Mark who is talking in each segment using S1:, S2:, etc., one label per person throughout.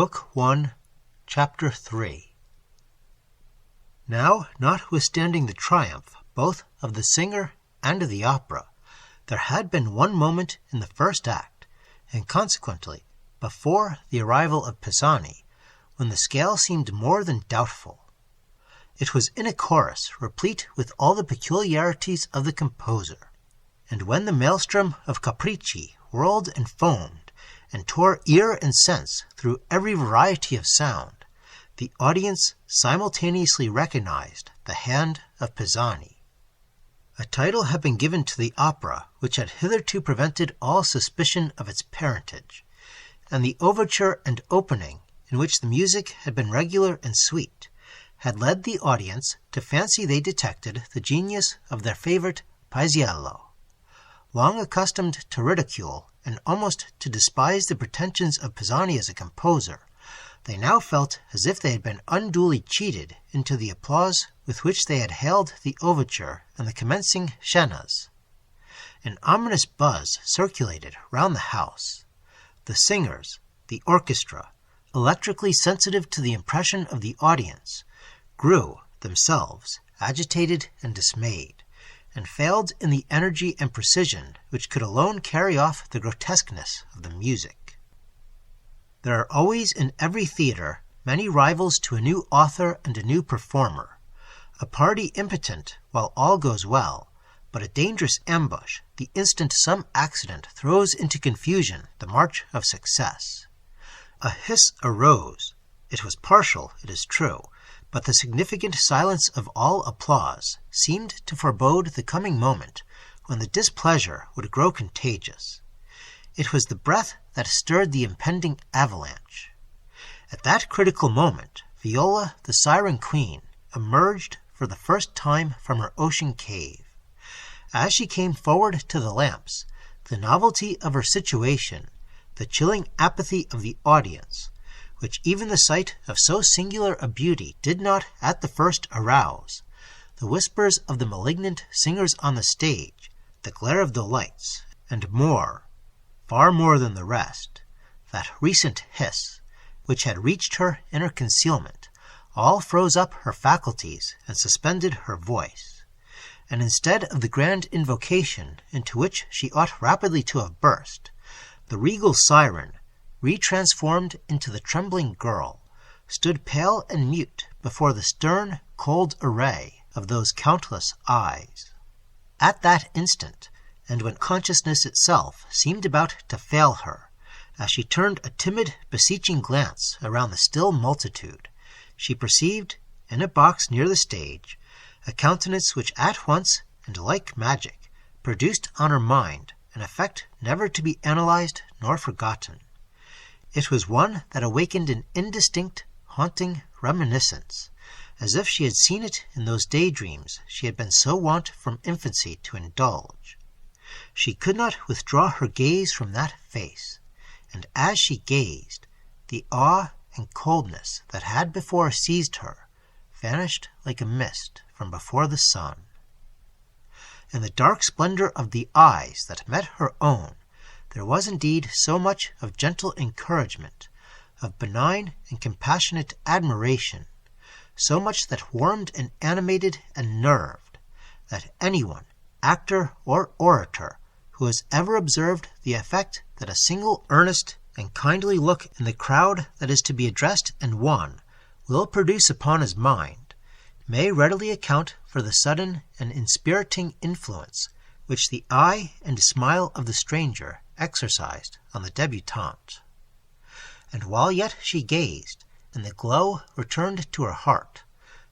S1: Book 1, Chapter 3. Now, notwithstanding the triumph both of the singer and of the opera, there had been one moment in the first act, and consequently before the arrival of Pisani, when the scale seemed more than doubtful. It was in a chorus replete with all the peculiarities of the composer, and when the maelstrom of capricci whirled and foamed, and tore ear and sense through every variety of sound, the audience simultaneously recognized the hand of Pisani. A title had been given to the opera which had hitherto prevented all suspicion of its parentage, and the overture and opening, in which the music had been regular and sweet, had led the audience to fancy they detected the genius of their favorite Paisiello. Long accustomed to ridicule and almost to despise the pretensions of Pisani as a composer, they now felt as if they had been unduly cheated into the applause with which they had hailed the overture and the commencing scenas. An ominous buzz circulated round the house. The singers, the orchestra, electrically sensitive to the impression of the audience, grew, themselves, agitated and dismayed, and failed in the energy and precision which could alone carry off the grotesqueness of the music. There are always in every theatre many rivals to a new author and a new performer, a party impotent while all goes well, but a dangerous ambush the instant some accident throws into confusion the march of success. A hiss arose. It was partial, it is true, but the significant silence of all applause seemed to forebode the coming moment when the displeasure would grow contagious. It was the breath that stirred the impending avalanche. At that critical moment, Viola, the Siren Queen, emerged for the first time from her ocean cave. As she came forward to the lamps, the novelty of her situation, the chilling apathy of the audience, which even the sight of so singular a beauty did not at the first arouse, the whispers of the malignant singers on the stage, the glare of the lights, and more, far more than the rest, that recent hiss, which had reached her in her concealment, all froze up her faculties and suspended her voice, and instead of the grand invocation into which she ought rapidly to have burst, the regal siren, retransformed into the trembling girl, stood pale and mute before the stern, cold array of those countless eyes. At that instant, and when consciousness itself seemed about to fail her, as she turned a timid, beseeching glance around the still multitude, she perceived, in a box near the stage, a countenance which at once, and like magic, produced on her mind an effect never to be analyzed nor forgotten. It was one that awakened an indistinct, haunting reminiscence, as if she had seen it in those daydreams she had been so wont from infancy to indulge. She could not withdraw her gaze from that face, and as she gazed, the awe and coldness that had before seized her vanished like a mist from before the sun. In the dark splendor of the eyes that met her own, there was indeed so much of gentle encouragement, of benign and compassionate admiration, so much that warmed and animated and nerved, that anyone, actor or orator, who has ever observed the effect that a single earnest and kindly look in the crowd that is to be addressed and won will produce upon his mind, may readily account for the sudden and inspiriting influence which the eye and smile of the stranger exercised on the debutante. And while yet she gazed, and the glow returned to her heart,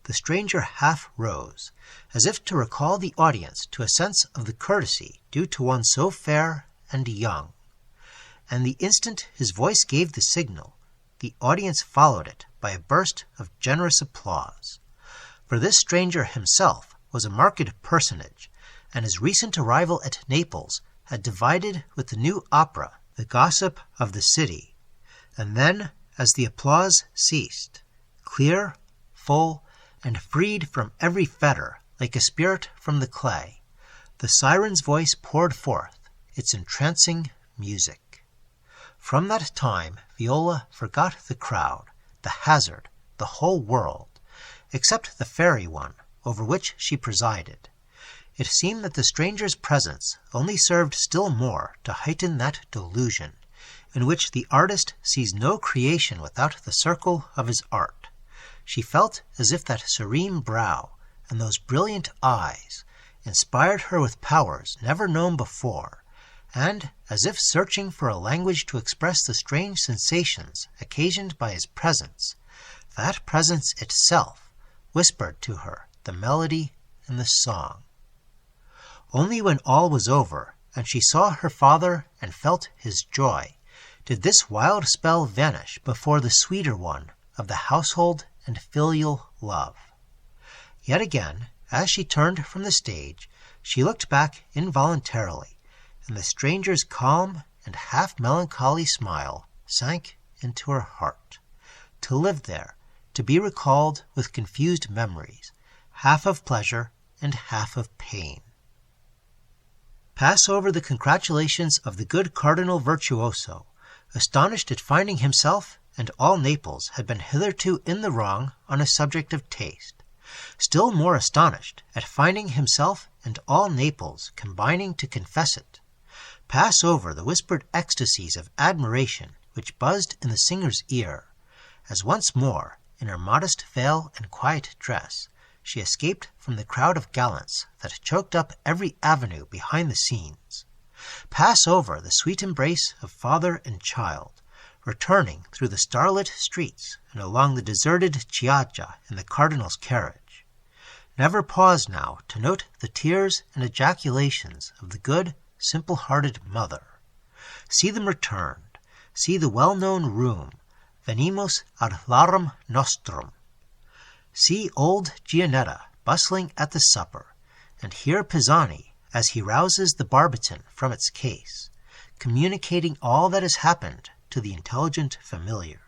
S1: the stranger half rose, as if to recall the audience to a sense of the courtesy due to one so fair and young. And the instant his voice gave the signal, the audience followed it by a burst of generous applause. For this stranger himself was a marked personage, and his recent arrival at Naples had divided with the new opera the gossip of the city. And then, as the applause ceased, clear, full, and freed from every fetter, like a spirit from the clay, the siren's voice poured forth its entrancing music. From that time Viola forgot the crowd, the hazard, the whole world, except the fairy one over which she presided. It seemed that the stranger's presence only served still more to heighten that delusion, in which the artist sees no creation without the circle of his art. She felt as if that serene brow and those brilliant eyes inspired her with powers never known before, and, as if searching for a language to express the strange sensations occasioned by his presence, that presence itself whispered to her the melody and the song. Only when all was over, and she saw her father and felt his joy, did this wild spell vanish before the sweeter one of the household and filial love. Yet again, as she turned from the stage, she looked back involuntarily, and the stranger's calm and half-melancholy smile sank into her heart, to live there, to be recalled with confused memories, half of pleasure and half of pain. Pass over the congratulations of the good Cardinal Virtuoso, astonished at finding himself and all Naples had been hitherto in the wrong on a subject of taste, still more astonished at finding himself and all Naples combining to confess it. Pass over the whispered ecstasies of admiration which buzzed in the singer's ear, as once more, in her modest veil and quiet dress, she escaped from the crowd of gallants that choked up every avenue behind the scenes. Pass over the sweet embrace of father and child, returning through the starlit streets and along the deserted Chiaja in the cardinal's carriage. Never pause now to note the tears and ejaculations of the good, simple-hearted mother. See them returned. See the well-known room, venimus ad larem nostrum. See old Gianetta bustling at the supper, and hear Pisani as he rouses the barbiton from its case, communicating all that has happened to the intelligent familiar.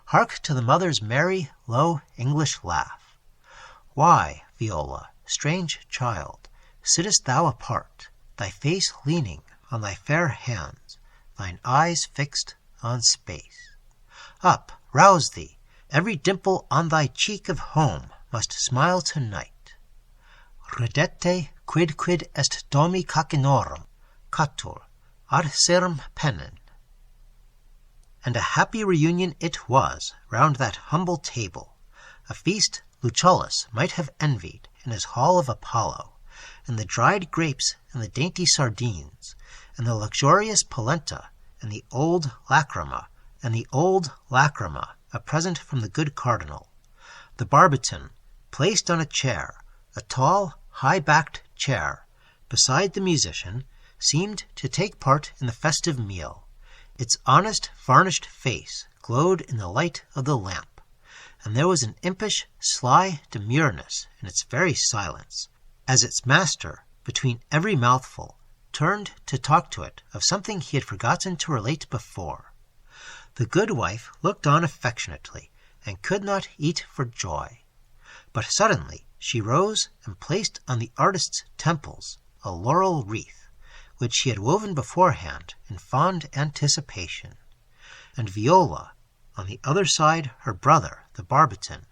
S1: Hark to the mother's merry, low English laugh. Why, Viola, strange child, sittest thou apart, thy face leaning on thy fair hands, thine eyes fixed on space? Up, rouse thee! Every dimple on thy cheek of home must smile to-night. Ridete quidquid est domi cachinnorum, Catull, ad Sirm Penin. And a happy reunion it was round that humble table, a feast Lucullus might have envied in his hall of Apollo, and the dried grapes and the dainty sardines, and the luxurious polenta, and the old lacrima, a present from the good cardinal. The barbiton, placed on a chair, a tall, high-backed chair, beside the musician, seemed to take part in the festive meal. Its honest, varnished face glowed in the light of the lamp, and there was an impish, sly demureness in its very silence, as its master, between every mouthful, turned to talk to it of something he had forgotten to relate before. The good wife looked on affectionately, and could not eat for joy. But suddenly she rose and placed on the artist's temples a laurel wreath, which she had woven beforehand in fond anticipation. And Viola, on the other side her brother, the barbiton,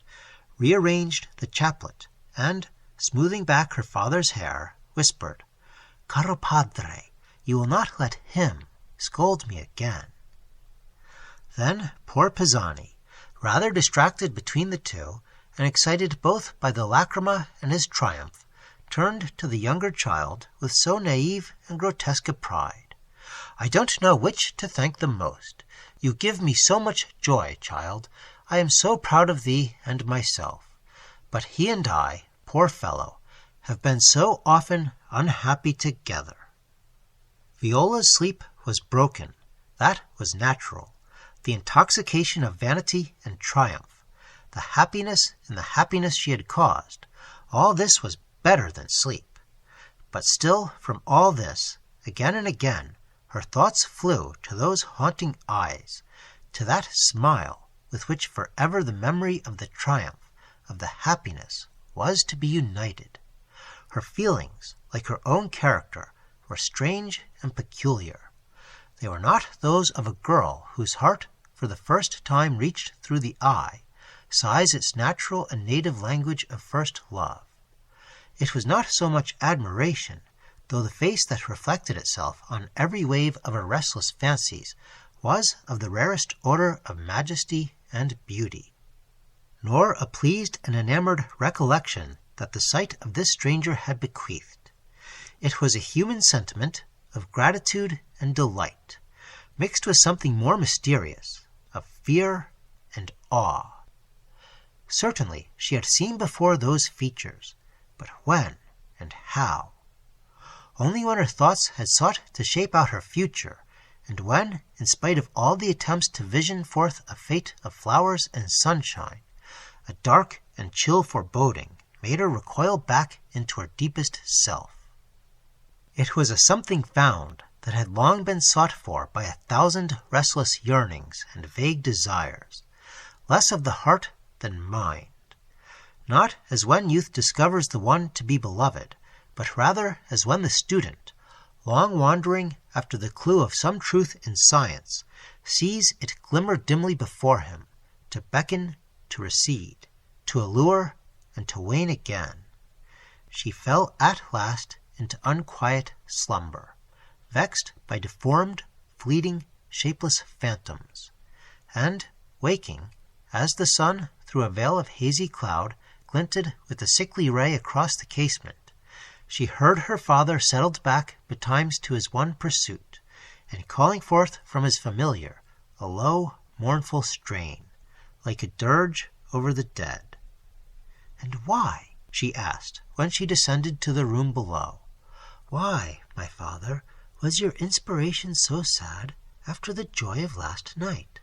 S1: rearranged the chaplet, and, smoothing back her father's hair, whispered, "Caro padre, you will not let him scold me again." Then poor Pisani, rather distracted between the two, and excited both by the lacrima and his triumph, turned to the younger child with so naive and grotesque a pride. "I don't know which to thank the most. You give me so much joy, child. I am so proud of thee and myself. But he and I, poor fellow, have been so often unhappy together." Viola's sleep was broken. That was natural. The intoxication of vanity and triumph, the happiness in the happiness she had caused, all this was better than sleep. But still, from all this, again and again, her thoughts flew to those haunting eyes, to that smile with which forever the memory of the triumph, of the happiness, was to be united. Her feelings, like her own character, were strange and peculiar. They were not those of a girl whose heart for the first time reached through the eye, sighs its natural and native language of first love. It was not so much admiration, though the face that reflected itself on every wave of her restless fancies was of the rarest order of majesty and beauty, nor a pleased and enamored recollection that the sight of this stranger had bequeathed. It was a human sentiment of gratitude and delight, mixed with something more mysterious, of fear and awe. Certainly she had seen before those features, but when and how? Only when her thoughts had sought to shape out her future, and when, in spite of all the attempts to vision forth a fate of flowers and sunshine, a dark and chill foreboding made her recoil back into her deepest self. It was a something found that had long been sought for by 1,000 restless yearnings and vague desires, less of the heart than mind, not as when youth discovers the one to be beloved, but rather as when the student, long wandering after the clue of some truth in science, sees it glimmer dimly before him, to beckon, to recede, to allure, and to wane again. She fell at last into unquiet slumber, vexed by deformed, fleeting, shapeless phantoms, and, waking, as the sun through a veil of hazy cloud glinted with a sickly ray across the casement, she heard her father settled back betimes to his one pursuit, and calling forth from his familiar a low, mournful strain, like a dirge over the dead. "And why?" she asked, when she descended to the room below. "Why, my father, was your inspiration so sad after the joy of last night?"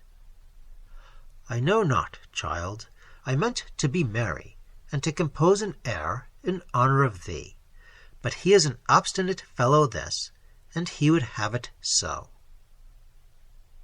S1: "I know not, child. I meant to be merry, and to compose an air in honor of thee. But he is an obstinate fellow this, and he would have it so.